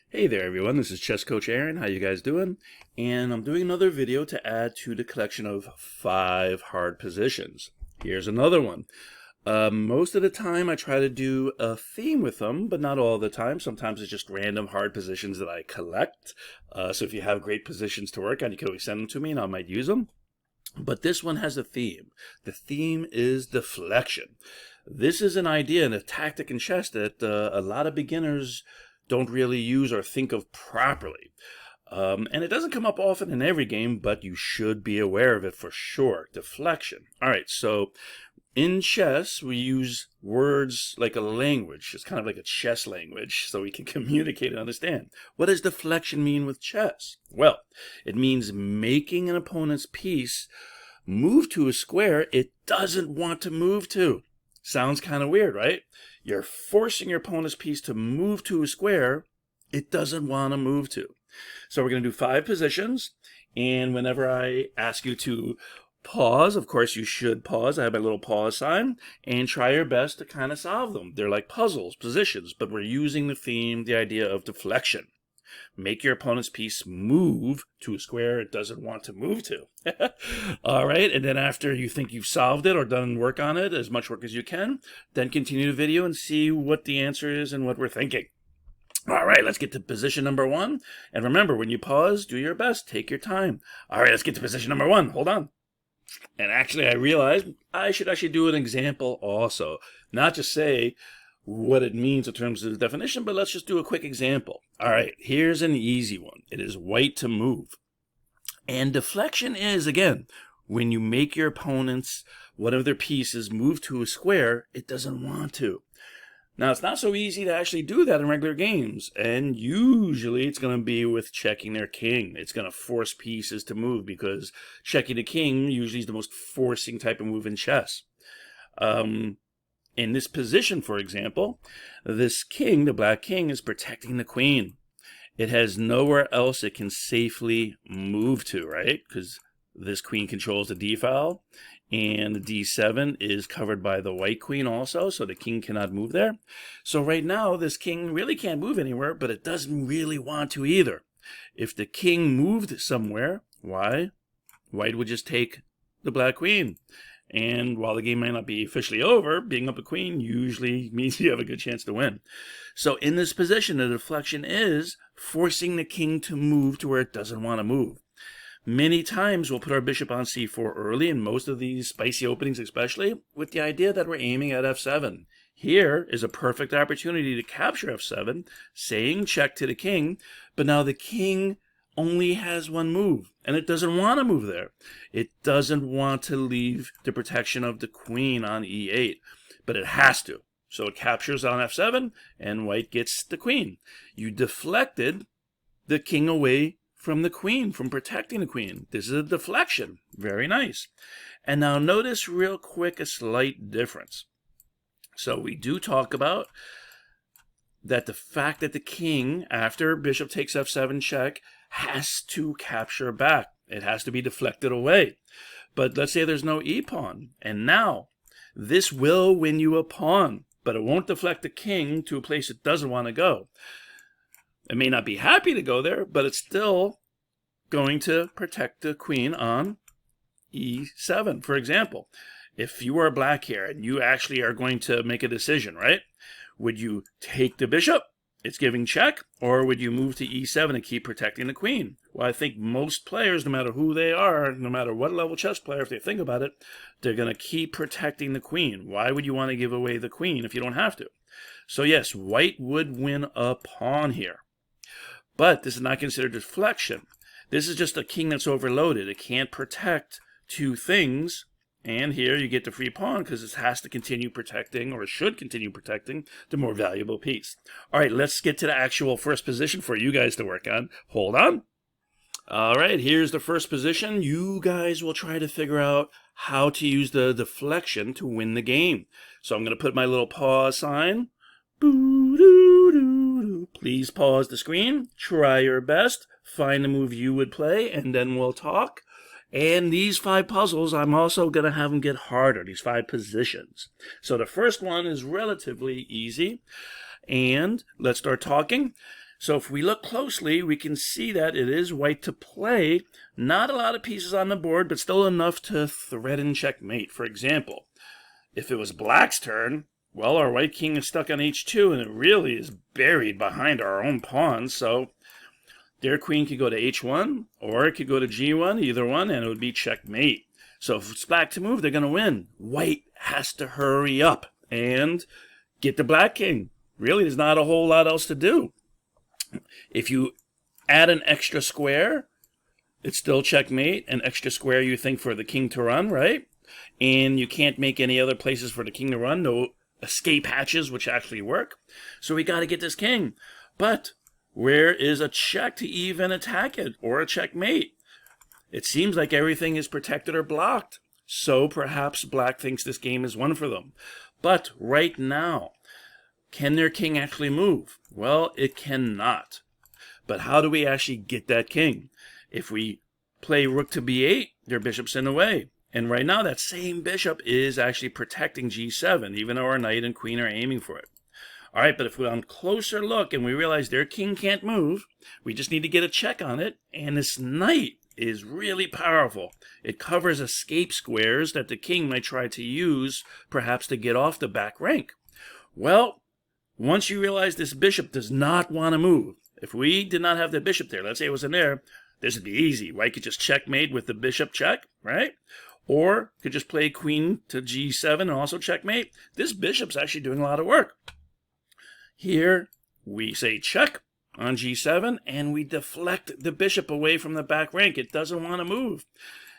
Hey there everyone, this is Chess Coach Aaron. How you guys doing? And I'm doing another video to add to the collection of 5 hard positions. Here's another one. Most of the time I try to do a theme with them, but not all the time. Sometimes it's just random hard positions that I collect. So if you have great positions to work on, you can always send them to me and I might use them. But this one has a theme. The theme is deflection. This is an idea and a tactic in chess that a lot of beginners don't really use or think of properly. And it doesn't come up often in every game, but you should be aware of it for sure. Deflection. All right, so in chess, we use words like a language. It's kind of like a chess language, so we can communicate and understand. What does deflection mean with chess? Well, it means making an opponent's piece move to a square it doesn't want to move to. Sounds kind of weird, right? You're forcing your opponent's piece to move to a square it doesn't want to move to. So we're going to do 5 positions, and whenever I ask you to pause, of course you should pause. I have my little pause sign, and try your best to kind of solve them. They're like puzzles, positions, but we're using the theme, the idea of deflection. Make your opponent's piece move to a square it doesn't want to move to. All right, and then after you think you've solved it or done work on it, as much work as you can, then continue the video and see what the answer is and what we're thinking. All right, let's get to position number 1. And remember, when you pause, do your best. Take your time. All right, let's get to position number 1. Hold on. And actually, I realized I should actually do an example also. Not just say what it means in terms of the definition, but let's just do a quick example. All right, here's an easy one. It is white to move. And deflection is, again, when you make your opponents, one of their pieces, move to a square it doesn't want to. Now, it's not so easy to actually do that in regular games, and usually it's going to be with checking their king. It's going to force pieces to move because checking the king usually is the most forcing type of move in chess. In this position, for example, this king, the black king, is protecting the queen. It has nowhere else it can safely move to, right? Because this queen controls the d file, and the d7 is covered by the white queen also, so the king cannot move there. So right now, this king really can't move anywhere, but it doesn't really want to either. If the king moved somewhere, why? White would just take the black queen. And while the game might not be officially over, being up a queen usually means you have a good chance to win. So in this position, the deflection is forcing the king to move to where it doesn't want to move. Many times we'll put our bishop on c4 early, in most of these spicy openings especially, with the idea that we're aiming at f7. Here is a perfect opportunity to capture f7, saying check to the king, but now the king only has one move, and it doesn't want to move there. It doesn't want to leave the protection of the queen on e8, but it has to. So it captures on f7, and white gets the queen. You deflected the king away from the queen, from protecting the queen. This is a deflection. Very nice. And now notice real quick a slight difference. So we do talk about that the fact that the king, after bishop takes f7 check, has to capture back. It has to be deflected away. But let's say there's no e-pawn. And now, this will win you a pawn, but it won't deflect the king to a place it doesn't want to go. It may not be happy to go there, but it's still going to protect the queen on e7, for example. If you are black here and you actually are going to make a decision, right? Would you take the bishop? It's giving check, or would you move to e7 and keep protecting the queen? Well, I think most players, no matter who they are, no matter what level chess player, if they think about it, they're going to keep protecting the queen. Why would you want to give away the queen if you don't have to? So yes, white would win a pawn here. But this is not considered deflection. This is just a king that's overloaded. It can't protect 2 things. And here you get the free pawn because it has to continue protecting, or it should continue protecting, the more valuable piece. All right, let's get to the actual first position for you guys to work on. Hold on. All right, here's the first position. You guys will try to figure out how to use the deflection to win the game. So I'm going to put my little pause sign. Please pause the screen. Try your best. Find the move you would play, and then we'll talk. And these 5 puzzles, I'm also going to have them get harder, these 5 positions. So the first one is relatively easy. And let's start talking. So if we look closely, we can see that it is white to play. Not a lot of pieces on the board, but still enough to threaten checkmate. For example, if it was black's turn, well, our white king is stuck on h2, and it really is buried behind our own pawn. So their queen could go to h1, or it could go to g1, either one, and it would be checkmate. So if it's black to move, they're going to win. White has to hurry up and get the black king. Really, there's not a whole lot else to do. If you add an extra square, it's still checkmate. An extra square, you think, for the king to run, right? And you can't make any other places for the king to run. No escape hatches, which actually work. So we got to get this king. But where is a check to even attack it, or a checkmate? It seems like everything is protected or blocked. So perhaps black thinks this game is won for them. But right now, can their king actually move? Well, it cannot. But how do we actually get that king? If we play rook to b8, their bishop's in the way. And right now, that same bishop is actually protecting g7, even though our knight and queen are aiming for it. All right, but if we're on closer look and we realize their king can't move, we just need to get a check on it. And this knight is really powerful. It covers escape squares that the king might try to use, perhaps to get off the back rank. Well, once you realize this bishop does not want to move, if we did not have the bishop there, let's say it was in there, this would be easy. White could just checkmate with the bishop check, right? Or could just play queen to g7 and also checkmate. This bishop's actually doing a lot of work. Here, we say check on g7, and we deflect the bishop away from the back rank. It doesn't want to move.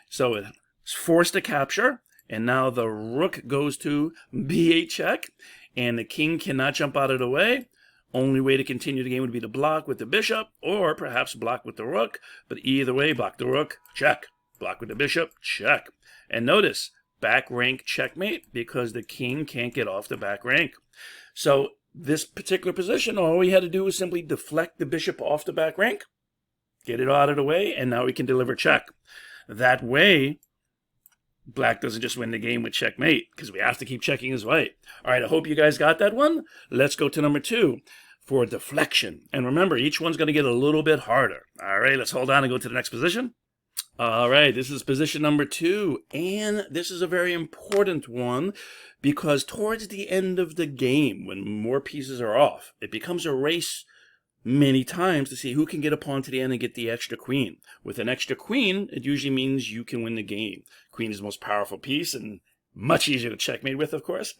So it's forced to capture, and now the rook goes to b8 check, and the king cannot jump out of the way. Only way to continue the game would be to block with the bishop, or perhaps block with the rook. But either way, block the rook, check. Block with the bishop, check. And notice, back rank checkmate, because the king can't get off the back rank. So this particular position, all we had to do was simply deflect the bishop off the back rank, get it out of the way, and now we can deliver check. That way, black doesn't just win the game with checkmate, because we have to keep checking as white. All right, I hope you guys got that one. Let's go to number 2 for deflection. And remember, each one's going to get a little bit harder. All right, let's hold on and go to the next position. All right, this is position number 2, and this is a very important one because towards the end of the game, when more pieces are off, it becomes a race many times to see who can get a pawn to the end and get the extra queen. With an extra queen, it usually means you can win the game. Queen is the most powerful piece and much easier to checkmate with, of course.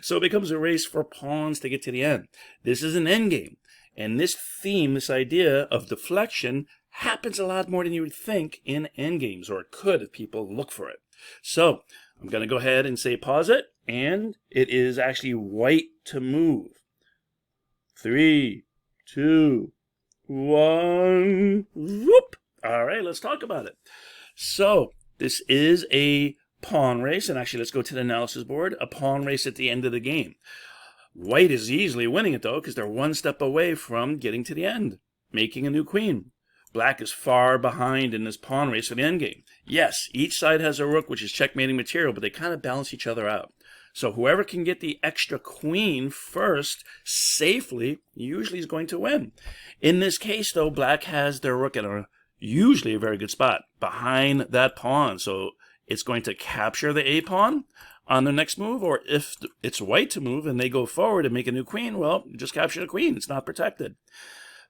So it becomes a race for pawns to get to the end. This is an endgame, and this theme, this idea of deflection, happens a lot more than you would think in endgames, or it could if people look for it. So I'm going to go ahead and say pause it, and it is actually white to move. 3, 2, 1, whoop. All right, let's talk about it. So this is a pawn race, and actually let's go to the analysis board, a pawn race at the end of the game. White is easily winning it, though, because they're one step away from getting to the end, making a new queen. Black is far behind in this pawn race for the endgame. Yes, each side has a rook, which is checkmating material, but they kind of balance each other out. So whoever can get the extra queen first safely usually is going to win. In this case, though, black has their rook in usually a very good spot behind that pawn. So it's going to capture the A pawn on the next move, or if it's white to move and they go forward and make a new queen, well, just capture the queen. It's not protected.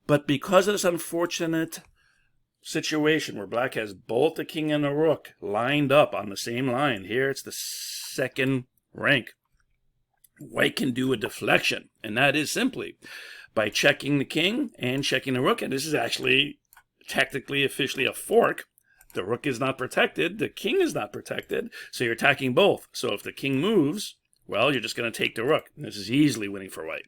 But because of this unfortunate situation where black has both the king and the rook lined up on the same line, here it's the second rank, white can do a deflection, and that is simply by checking the king and checking the rook. And this is actually technically officially a fork. The rook is not protected, the king is not protected, so you're attacking both. So if the king moves, well, you're just going to take the rook. This is easily winning for white.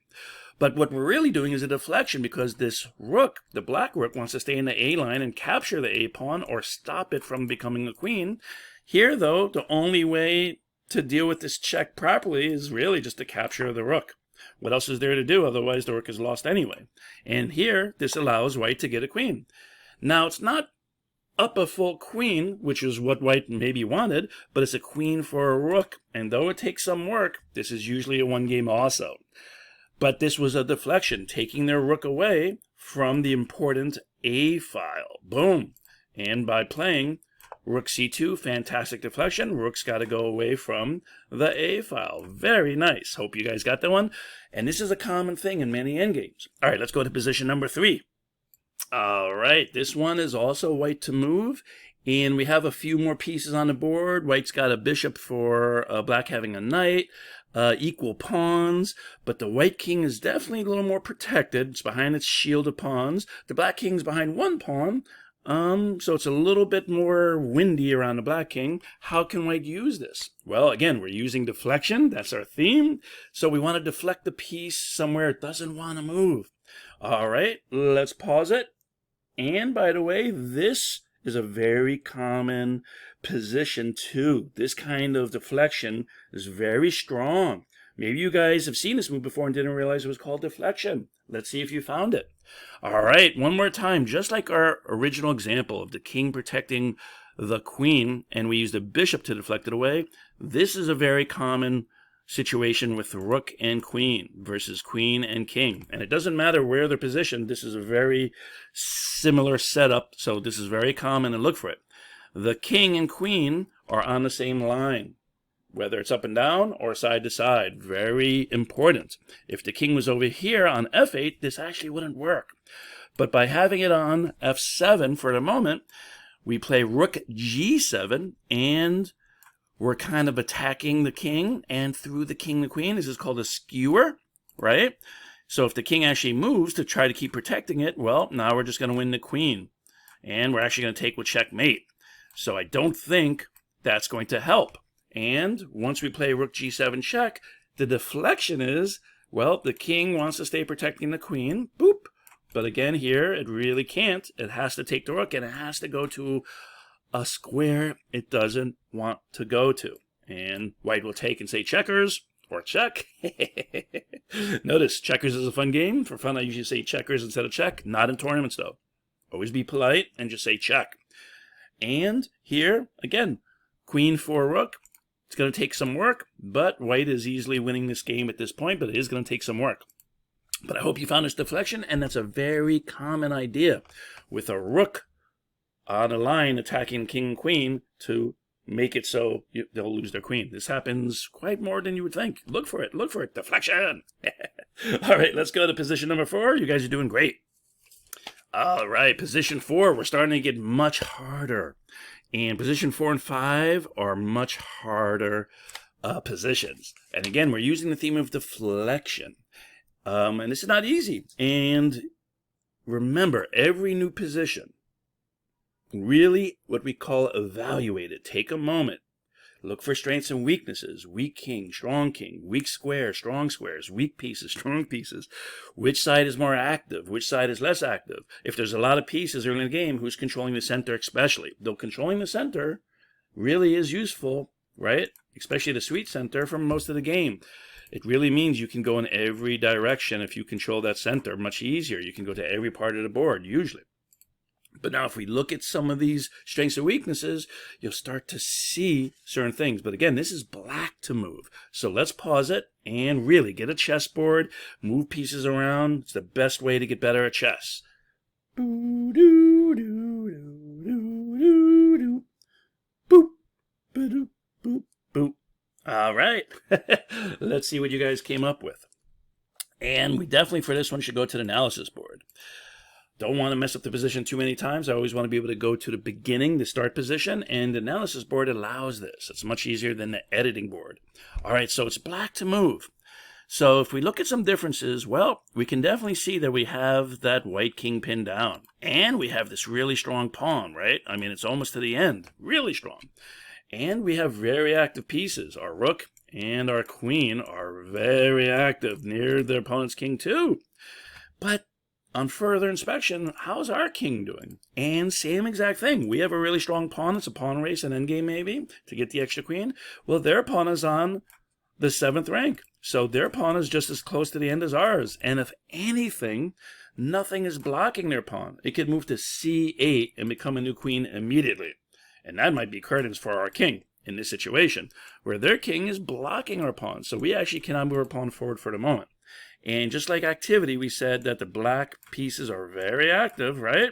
But what we're really doing is a deflection, because this rook, the black rook, wants to stay in the A line and capture the A pawn or stop it from becoming a queen. Here, though, the only way to deal with this check properly is really just to capture the rook. What else is there to do? Otherwise, the rook is lost anyway. And here, this allows white to get a queen. Now, it's not up a full queen, which is what white maybe wanted, but it's a queen for a rook. And though it takes some work, this is usually a one game also. But this was a deflection, taking their rook away from the important A file. Boom. And by playing Rook C2, fantastic deflection. Rook's got to go away from the A file. Very nice. Hope you guys got that one. And this is a common thing in many endgames. All right, let's go to position number 3. All right, this one is also white to move. And we have a few more pieces on the board. White's got a bishop for black having a knight. Equal pawns, but the white king is definitely a little more protected. It's behind its shield of pawns. The black king's behind one pawn. So it's a little bit more windy around the black king. How can white use this? Well, again, we're using deflection. That's our theme. So we want to deflect the piece somewhere it doesn't want to move. All right, let's pause it. And by the way, this is a very common position too. This kind of deflection is very strong. Maybe you guys have seen this move before and didn't realize it was called deflection. Let's see if you found it. All right, one more time. Just like our original example of the king protecting the queen, and we used a bishop to deflect it away, this is a very common situation with rook and queen versus queen and king. And it doesn't matter where they're positioned. This is a very similar setup, so this is very common, and look for it. The king and queen are on the same line, whether it's up and down or side to side. Very important. If the king was over here on f8, this actually wouldn't work. But by having it on f7 for the moment, we play rook g7, and we're kind of attacking the king, and through the king, the queen. This is called a skewer, right? So if the king actually moves to try to keep protecting it, well, now we're just going to win the queen. And we're actually going to take with checkmate. So I don't think that's going to help. And once we play rook g7 check, the deflection is, well, the king wants to stay protecting the queen. Boop. But again, here, it really can't. It has to take the rook, and it has to go to a square it doesn't want to go to. And white will take and say checkers or check. Notice, checkers is a fun game. For fun, I usually say checkers instead of check. Not in tournaments, though. Always be polite and just say check. And here, again, queen for rook. It's going to take some work, but white is easily winning this game at this point, but it is going to take some work. But I hope you found this deflection, and that's a very common idea with a rook on a line attacking king and queen to make it so they'll lose their queen. This happens quite more than you would think. Look for it. Look for it. Deflection. All right, let's go to position number 4. You guys are doing great. All right, position 4. We're starting to get much harder. And position 4 and 5 are much harder positions. And again, we're using the theme of deflection. And this is not easy. And remember, every new position, really what we call evaluate it. Take a moment. Look for strengths and weaknesses. Weak king, weak square, strong squares, weak pieces, strong pieces. Which side is more active? Which side is less active? If there's a lot of pieces early in the game, who's controlling the center especially? Though controlling the center really is useful, right? Especially the sweet center for most of the game. It really means you can go in every direction if you control that center much easier. You can go to every part of the board, usually. But now if we look at some of these strengths and weaknesses, you'll start to see certain things. But again, this is black to move. So let's pause it and really get a chessboard, move pieces around. It's the best way to get better at chess. Boop, ba-doop, boop, boop. All right. Let's see what you guys came up with. And we definitely, for this one, should go to the analysis board. Don't want to mess up the position too many times. I always want to be able to go to the beginning, the start position, and the analysis board allows this. It's much easier than the editing board. All right, so it's black to move. So if we look at some differences, well, we can definitely see that we have that white king pinned down. And we have this really strong pawn, right? I mean, it's almost to the end. Really strong. And we have very active pieces. Our rook and our queen are very active near their opponent's king too. But on further inspection, how's our king doing? And same exact thing. We have a really strong pawn. It's a pawn race, an endgame maybe, to get the extra queen. Well, their pawn is on the 7th rank. So their pawn is just as close to the end as ours. And if anything, nothing is blocking their pawn. It could move to c8 and become a new queen immediately. And that might be curtains for our king in this situation, where their king is blocking our pawn. So we actually cannot move our pawn forward for the moment. And just like activity, we said that the black pieces are very active, right?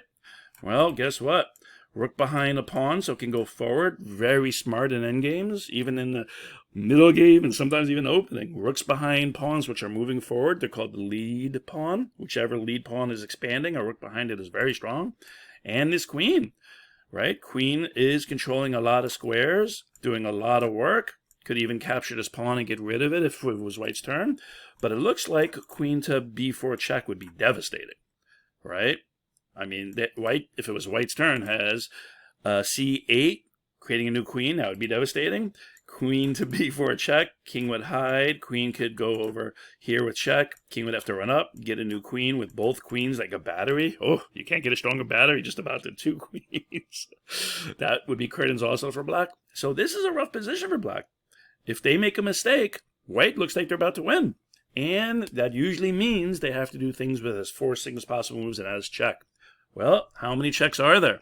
Well, guess what? Rook behind a pawn so it can go forward. Very smart in endgames, even in the middle game and sometimes even opening. Rooks behind pawns which are moving forward. They're called the lead pawn. Whichever lead pawn is expanding, a rook behind it is very strong. And this queen, right? Queen is controlling a lot of squares, doing a lot of work. Could even capture this pawn and get rid of it if it was white's turn. But it looks like queen to b4 check would be devastating, right? I mean, white, if it was white's turn, has c8, creating a new queen. That would be devastating. Queen to b4 check. King would hide. Queen could go over here with check. King would have to run up, get a new queen with both queens like a battery. Oh, you can't get a stronger battery just about the two queens. That would be curtains also for black. So this is a rough position for black. If they make a mistake, white looks like they're about to win. And that usually means they have to do things with as 4 single possible moves and as check. Well, how many checks are there?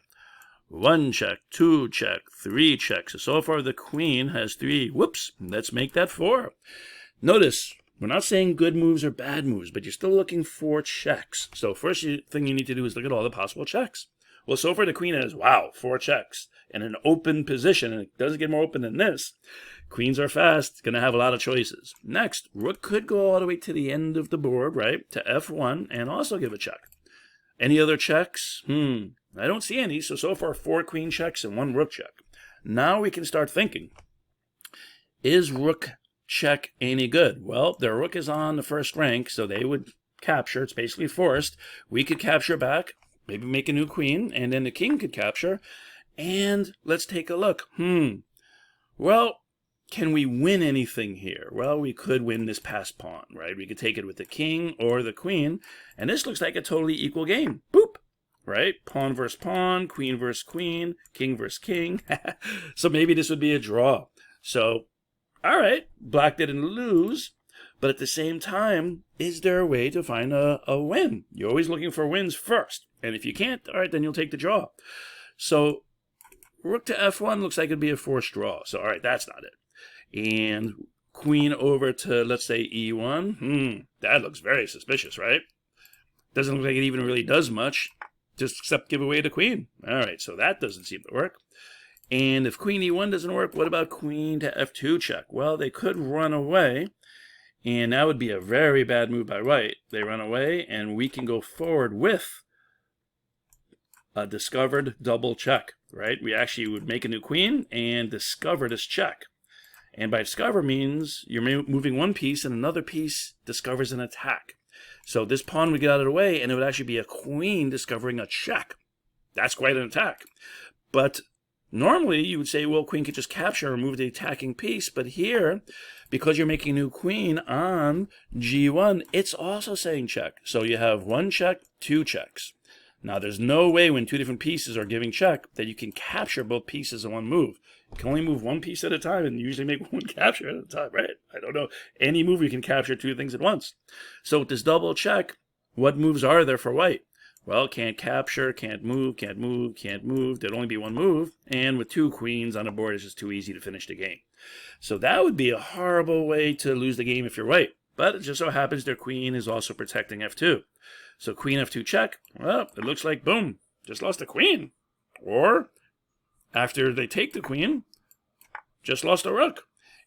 1 check, 2 check, 3 checks. So far the queen has 3. Whoops, let's make that 4. Notice, we're not saying good moves or bad moves, but you're still looking for checks. So first thing you need to do is look at all the possible checks. Well, so far the queen has, wow, 4 checks. In an open position, and it doesn't get more open than this. Queens are fast, going to have a lot of choices. Next, rook could go all the way to the end of the board, right, to f1, and also give a check. Any other checks? I don't see any, so far 4 queen checks and 1 rook check. Now we can start thinking, is rook check any good? Well, their rook is on the first rank, so they would capture. It's basically forced. We could capture back, maybe make a new queen, and then the king could capture. And let's take a look. Well, can we win anything here? Well, we could win this passed pawn, right? We could take it with the king or the queen, and this looks like a totally equal game. Boop, right? Pawn versus pawn, queen versus queen, king versus king. So maybe this would be a draw. So, all right, black didn't lose, but at the same time, is there a way to find a win? You're always looking for wins first, and if you can't, all right, then you'll take the draw. So, rook to f1 looks like it'd be a forced draw. So, all right, that's not it. And queen over to, let's say, e1. That looks very suspicious, right? Doesn't look like it even really does much, just except give away the queen. All right, so that doesn't seem to work. And if queen e1 doesn't work, what about queen to f2 check? Well, they could run away, and that would be a very bad move by white. They run away, and we can go forward with a discovered double check, right? We actually would make a new queen and discover this check. And by discover means you're moving one piece and another piece discovers an attack. So this pawn would get out of the way and it would actually be a queen discovering a check. That's quite an attack. But normally you would say, well, queen could just capture or move the attacking piece. But here, because you're making a new queen on g1, it's also saying check. So you have 1 check, 2 checks. Now, there's no way when 2 different pieces are giving check that you can capture both pieces in one move. You can only move 1 piece at a time and usually make 1 capture at a time, right? I don't know. Any move you can capture 2 things at once. So with this double check, what moves are there for white? Well, can't capture, can't move, can't move, can't move. There'd only be 1 move. And with 2 queens on the board, it's just too easy to finish the game. So that would be a horrible way to lose the game if you're white. But it just so happens their queen is also protecting f2. So queen f2 check, well, it looks like, boom, just lost the queen. Or, after they take the queen, just lost a rook.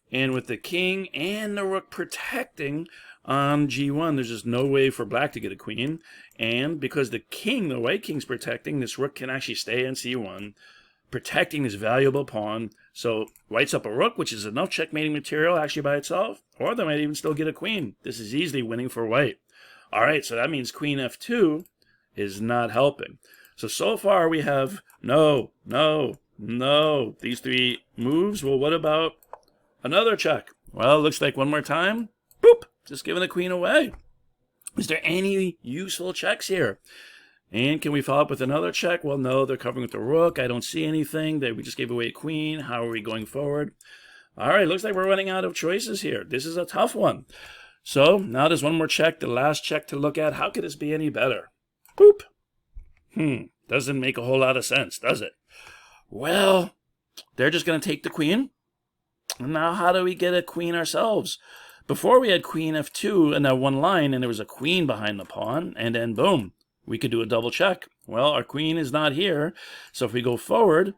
And with the king and the rook protecting on g1, there's just no way for black to get a queen. And because the king, the white king's protecting, this rook can actually stay on c1, protecting this valuable pawn. So white's up a rook, which is enough checkmating material actually by itself. Or they might even still get a queen. This is easily winning for white. All right, so that means queen f2 is not helping. So far we have no, these 3 moves. Well, what about another check? Well, it looks like one more time. Boop, just giving the queen away. Is there any useful checks here? And can we follow up with another check? Well, no, they're covering with the rook. I don't see anything. We just gave away a queen. How are we going forward? All right, looks like we're running out of choices here. This is a tough one. So now there's one more check, the last check to look at. How could this be any better? Boop. Doesn't make a whole lot of sense, does it? Well, they're just going to take the queen. And now how do we get a queen ourselves? Before we had queen f2 in that one line, and there was a queen behind the pawn, and then boom, we could do a double check. Well, our queen is not here, so if we go forward,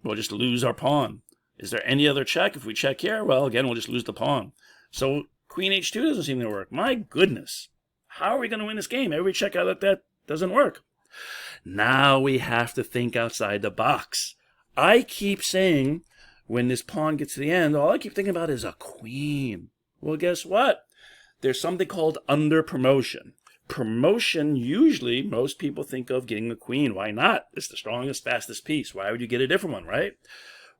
we'll just lose our pawn. Is there any other check? If we check here, well, again, we'll just lose the pawn. So queen h2 doesn't seem to work. My goodness, how are we going to win this game? Every check out like that doesn't work. Now we have to think outside the box. I keep saying when this pawn gets to the end, all I keep thinking about is a queen. Well, guess what? There's something called under promotion. Promotion, usually, most people think of getting the queen. Why not? It's the strongest, fastest piece. Why would you get a different one, right?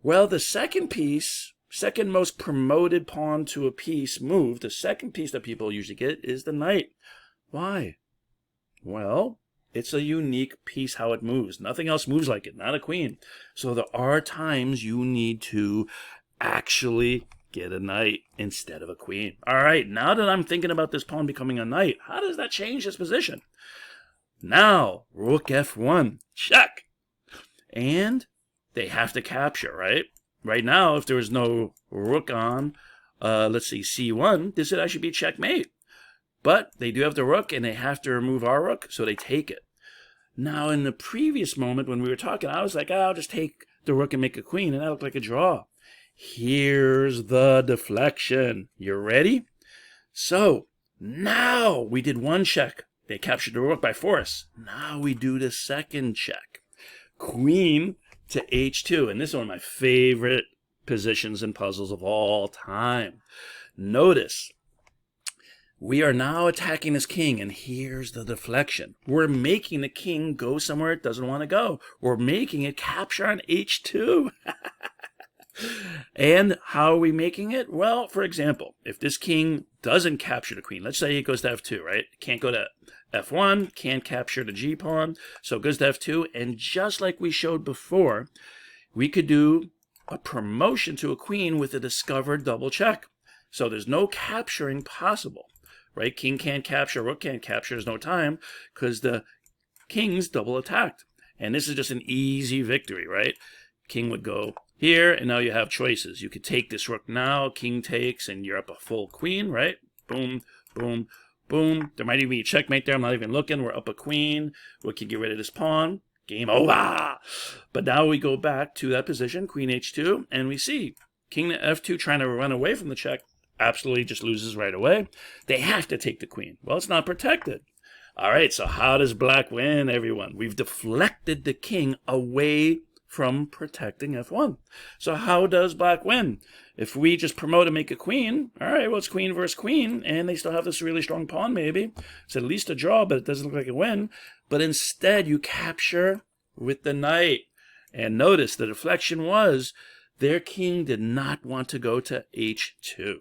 Well, the second piece, second most promoted pawn to a piece move, the second piece that people usually get is the knight. Why? Well, it's a unique piece how it moves. Nothing else moves like it, not a queen. So there are times you need to actually get a knight instead of a queen. All right, now that I'm thinking about this pawn becoming a knight, how does that change its position? Now, rook f1, check. And they have to capture, right? Right now, if there was no rook on, let's see, c1, this would actually be checkmate. But they do have the rook, and they have to remove our rook, so they take it. Now, in the previous moment when we were talking, I was like, I'll just take the rook and make a queen, and that looked like a draw. Here's the deflection. You ready? So, now we did one check. They captured the rook by force. Now we do the second check. Queen to h2, and this is one of my favorite positions and puzzles of all time. Notice, we are now attacking this king, and here's the deflection. We're making the king go somewhere it doesn't want to go. We're making it capture on h2. And how are we making it? Well, for example, if this king doesn't capture the queen, let's say it goes to f2, right? Can't go to f1, can't capture the g pawn, so it goes to f2, and just like we showed before, we could do a promotion to a queen with a discovered double check. So there's no capturing possible, right? King can't capture, rook can't capture, there's no time, because the king's double attacked. And this is just an easy victory, right? King would go here, and now you have choices. You could take this rook now, king takes, and you're up a full queen, right? Boom, boom, boom. There might even be a checkmate there. I'm not even looking. We're up a queen. We can get rid of this pawn. Game over. But now we go back to that position, queen h2, and we see king to f2 trying to run away from the check. Absolutely just loses right away. They have to take the queen. Well, it's not protected. All right, so how does black win, everyone? We've deflected the king away from protecting f1. So how does black win? If we just promote and make a queen, all right, well, it's queen versus queen, and they still have this really strong pawn maybe. It's at least a draw, but it doesn't look like a win. But instead, you capture with the knight. And notice the deflection was their king did not want to go to h2.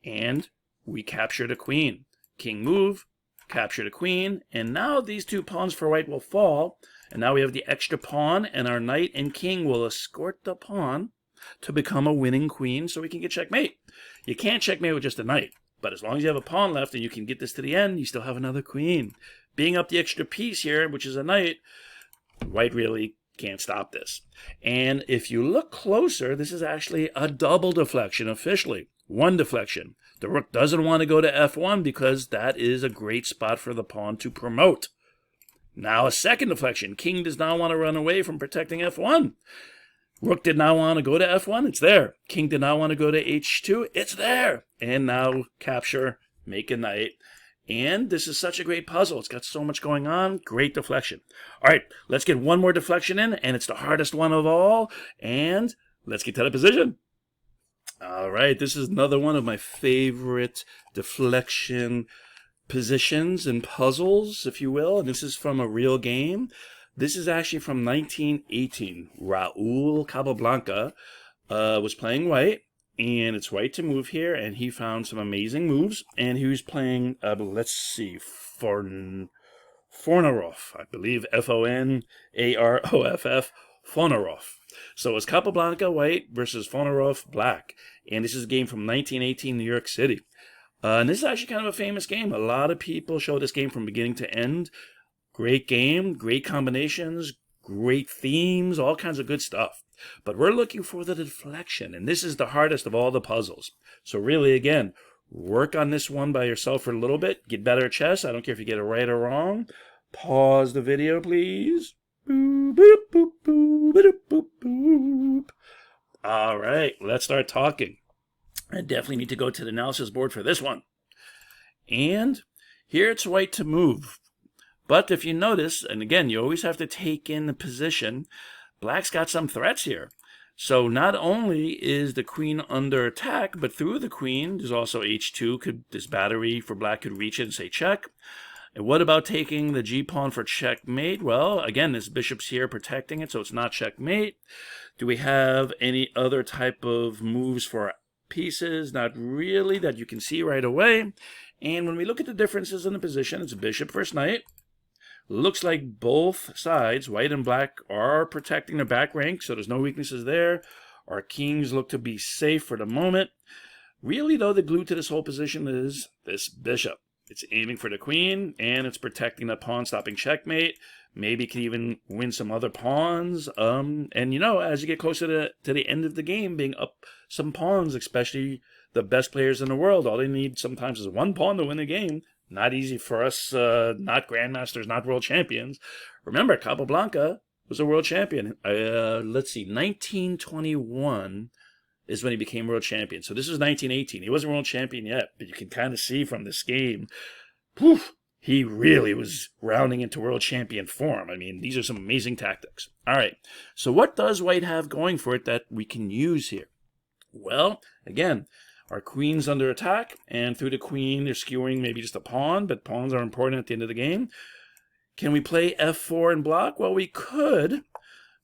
And we captured a queen. King move, captured a queen, and now these two pawns for white will fall. And now we have the extra pawn, and our knight and king will escort the pawn to become a winning queen so we can get checkmate. You can't checkmate with just a knight, but as long as you have a pawn left and you can get this to the end, you still have another queen. Being up the extra piece here, which is a knight, white really can't stop this. And if you look closer, this is actually a double deflection officially. One deflection. The rook doesn't want to go to f1 because that is a great spot for the pawn to promote. Now a second deflection. King does not want to run away from protecting f1. Rook did not want to go to f1. It's there. King did not want to go to h2. It's there. And now capture, make a knight. And this is such a great puzzle. It's got so much going on. Great deflection. All right, let's get one more deflection in, and it's the hardest one of all. And let's get to the position. All right, this is another one of my favorite deflection positions and puzzles, if you will. And this is from a real game. This is actually from 1918. Raul Capablanca was playing white, and it's white to move here, and he found some amazing moves, and he was playing, let's see, Fornarov, I believe, F-O-N-A-R-O-F-F, Fornarov. So it was Capablanca white versus Fornarov black, and this is a game from 1918, New York City. And this is actually kind of a famous game. A lot of people show this game from beginning to end. Great game, great combinations, great themes, all kinds of good stuff. But we're looking for the deflection, and this is the hardest of all the puzzles. So really, again, Work on this one by yourself for a little bit. Get better at chess. I don't care if you get it right or wrong. Pause the video, please. Boop, boop, boop, boop, boop, boop, boop. All right, let's start talking. I definitely need to go to the analysis board for this one. And here it's white to move. But if you notice, and again, you always have to take in the position, black's got some threats here. So not only is the queen under attack, but through the queen, there's also h2. This battery for black could reach it and say check. And what about taking the g-pawn for checkmate? Well, again, this bishop's here protecting it, so it's not checkmate. Do we have any other type of moves for pieces? Not really, that you can see right away. And when we look at the differences in the position, it's bishop versus knight. Looks like both sides, white and black, are protecting the back rank, so there's no weaknesses there. Our kings look to be safe for the moment. Really, though, the glue to this whole position is this bishop. It's aiming for the queen, and it's protecting the pawn, stopping checkmate. Maybe can even win some other pawns. And, you know, as you get closer to the end of the game, being up some pawns, especially the best players in the world, all they need sometimes is one pawn to win the game. Not easy for us, not grandmasters, not world champions. Remember, Capablanca was a world champion. Let's see, 1921 is when he became world champion. So this is 1918. He wasn't world champion yet, but you can kind of see from this game, poof, he really was rounding into world champion form. I mean, these are some amazing tactics. All right, so what does white have going for it that we can use here? Well, again, our queen's under attack, and through the queen, they're skewing maybe just a pawn, but pawns are important at the end of the game. Can we play f4 and block? Well, we could,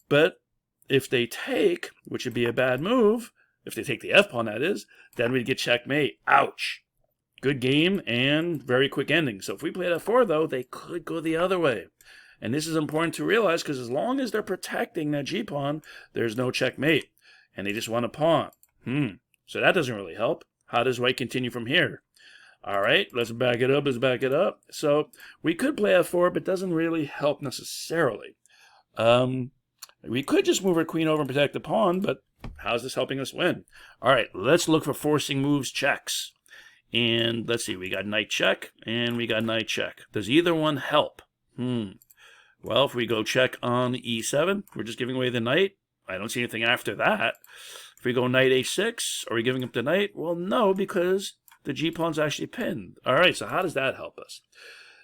but if they take, which would be a bad move, if they take the f-pawn, that is, then we'd get checkmate. Ouch. Good game and very quick ending. So if we played f4, though, they could go the other way. And this is important to realize because as long as they're protecting that g-pawn, there's no checkmate. And they just want a pawn. So that doesn't really help. How does white continue from here? All right, let's back it up. So we could play f4, but it doesn't really help necessarily. We could just move our queen over and protect the pawn, but how's this helping us win? All right, let's look for forcing moves, checks. And let's see, we got knight check, and we got knight check. Does either one help? Well, if we go check on e7, we're just giving away the knight. I don't see anything after that. If we go knight h6, are we giving up the knight? Well, no, because the g-pawn's actually pinned. All right, so how does that help us?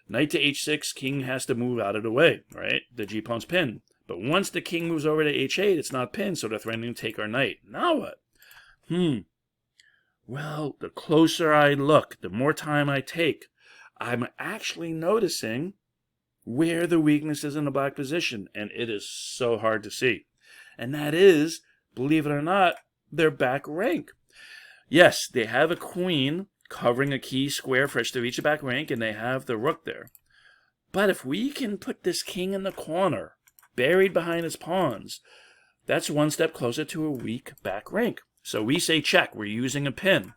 Knight to h6, king has to move out of the way, right? The g-pawn's pinned. But once the king moves over to h8, it's not pinned, so they're threatening to take our knight. Now what? Well, the closer I look, the more time I take, I'm actually noticing where the weakness is in the black position, and it is so hard to see. And that is, believe it or not, their back rank. Yes, they have a queen covering a key square for us to reach the back rank, and they have the rook there. But if we can put this king in the corner, buried behind his pawns, that's one step closer to a weak back rank. So we say check. We're using a pin.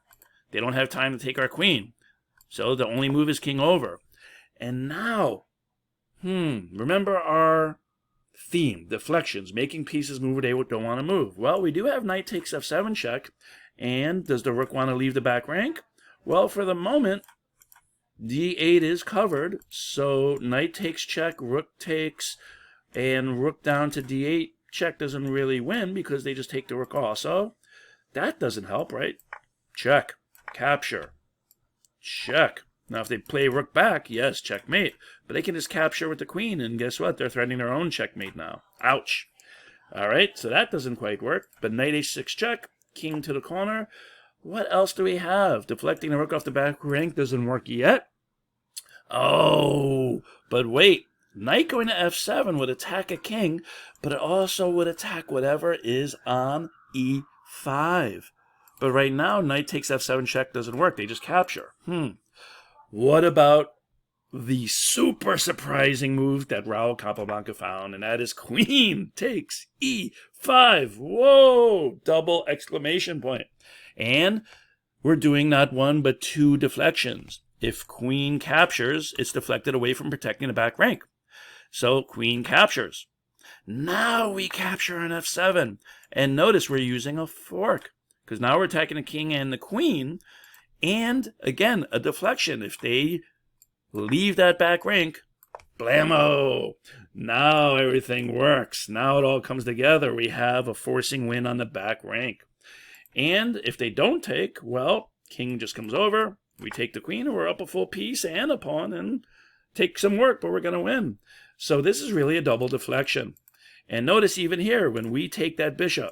They don't have time to take our queen. So the only move is king over. And now, remember our theme, deflections, making pieces move where they don't want to move. Well, we do have knight takes f7 check. And does the rook want to leave the back rank? Well, for the moment, d8 is covered. So knight takes check, rook takes, and rook down to d8 check doesn't really win because they just take the rook also. That doesn't help, right? Check. Capture. Check. Now, if they play rook back, yes, checkmate. But they can just capture with the queen, and guess what? They're threatening their own checkmate now. Ouch. All right, so that doesn't quite work. But knight h6 check, king to the corner. What else do we have? Deflecting the rook off the back rank doesn't work yet. Oh, but wait. Knight going to f7 would attack a king, but it also would attack whatever is on e5. But right now, knight takes f7 check doesn't work. They just capture. What about the super surprising move that Raul Capablanca found, and that is queen takes e5. Whoa! Double exclamation point. And we're doing not one, but two deflections. If queen captures, it's deflected away from protecting the back rank. So queen captures. Now we capture on f7. And notice we're using a fork, because now we're attacking the king and the queen. And again, a deflection. If they leave that back rank, blammo! Now everything works. Now it all comes together. We have a forcing win on the back rank. And if they don't take, well, king just comes over. We take the queen, and we're up a full piece and a pawn, and take some work, but we're going to win. So this is really a double deflection. And notice even here, when we take that bishop,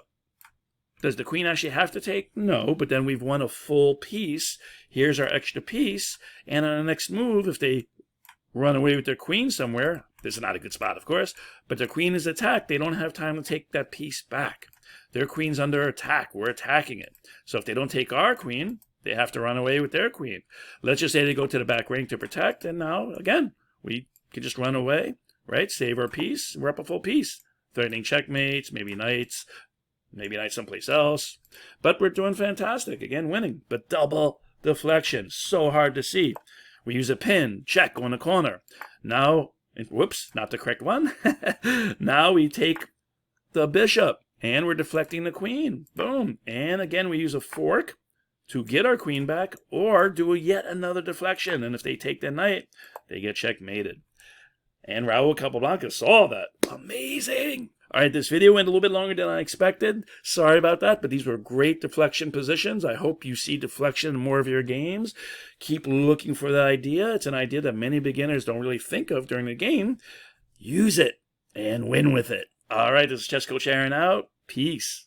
does the queen actually have to take? No, but then we've won a full piece. Here's our extra piece. And on the next move, if they run away with their queen somewhere, this is not a good spot, of course, but their queen is attacked, they don't have time to take that piece back. Their queen's under attack. We're attacking it. So if they don't take our queen, they have to run away with their queen. Let's just say they go to the back rank to protect, and now, again, we can just run away, right? Save our piece. We're up a full piece. Threatening checkmates, maybe knights someplace else. But we're doing fantastic. Again, winning. But double deflection. So hard to see. We use a pin. Check, go in the corner. Now, whoops, not the correct one. Now we take the bishop, and we're deflecting the queen. Boom. And again, we use a fork to get our queen back, or do yet another deflection. And if they take the knight, they get checkmated. And Raul Capablanca saw that. Amazing! All right, this video went a little bit longer than I expected. Sorry about that, but these were great deflection positions. I hope you see deflection in more of your games. Keep looking for that idea. It's an idea that many beginners don't really think of during the game. Use it and win with it. All right, this is Chess Coach Aaron out. Peace.